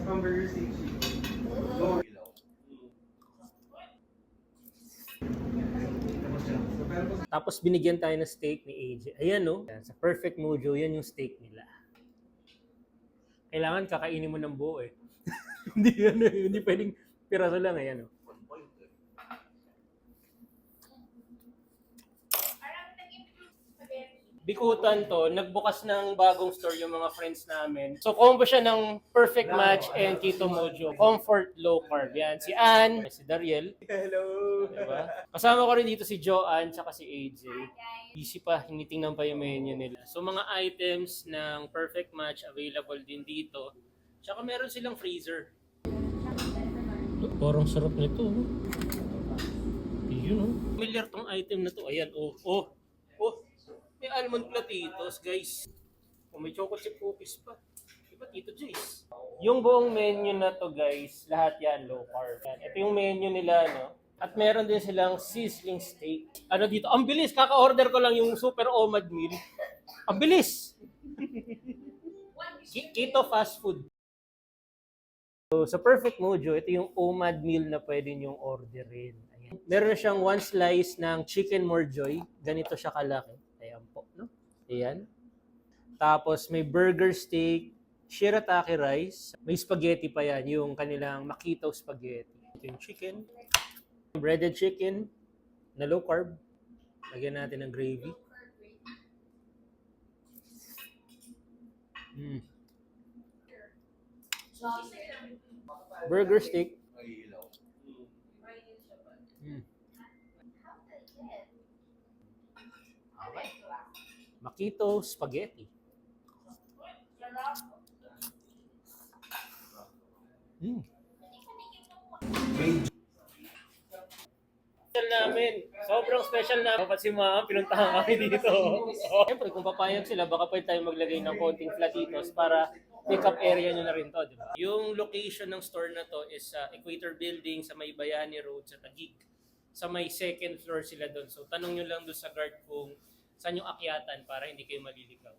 hamburger steak chicken. Tapos binigyan tayo ng steak ni AJ. Ayan no, sa Perfect Mojo, yan yung steak nila. Kailangan kakainin mo ng buo eh. hindi pwedeng piraso lang ayan no. Bikutan to, nagbukas ng bagong store yung mga friends namin. So combo siya ng Perfect Match and Keto Mojo. Comfort Low Carb. Yan, si Ann, si Dariel. Hello! Diba? Kasama ko rin dito si Joanne tsaka si AJ. Easy pa, hinitingnan pa yung menu nila. So mga items ng Perfect Match available din dito. Tsaka meron silang freezer. Parang sarap nito. Yun oh. Familiar tong item na to. Ayan, oh. May almond platitos, guys. May choco chip cookies pa. Diba, Tito Jace? Yung buong menu na to, guys, lahat yan low carb. Ito yung menu nila, no? At meron din silang sizzling steak. Ano dito? Ang bilis! Kaka-order ko lang yung super OMAD meal. Ang bilis! Keto fast food. So, sa Perfect Mojo, ito yung OMAD meal na pwede nyong orderin. Ayan. Meron siyang one slice ng chicken morjoy. Ganito siya kalaki. Ayan po, no? Ayan. Tapos may burger steak, shirataki rice, may spaghetti pa yan, yung kanilang makito spaghetti. Ito yung chicken, breaded chicken na low carb. Lagyan natin ng gravy. Burger steak. Makito spaghetti. Special namin. Sobrang special na. Kapag si Ma'am, pinuntahan kami dito. Siyempre, kung papayag sila, baka pwede tayo maglagay ng konting platitos para pick-up area nyo na rin to. Diba? Yung location ng store na to is sa Equator Building sa may Bayani Road sa Taguig. Sa may second floor sila doon. So, tanong nyo lang doon sa guard kung saan yung akyatan para hindi kayo maliligaw.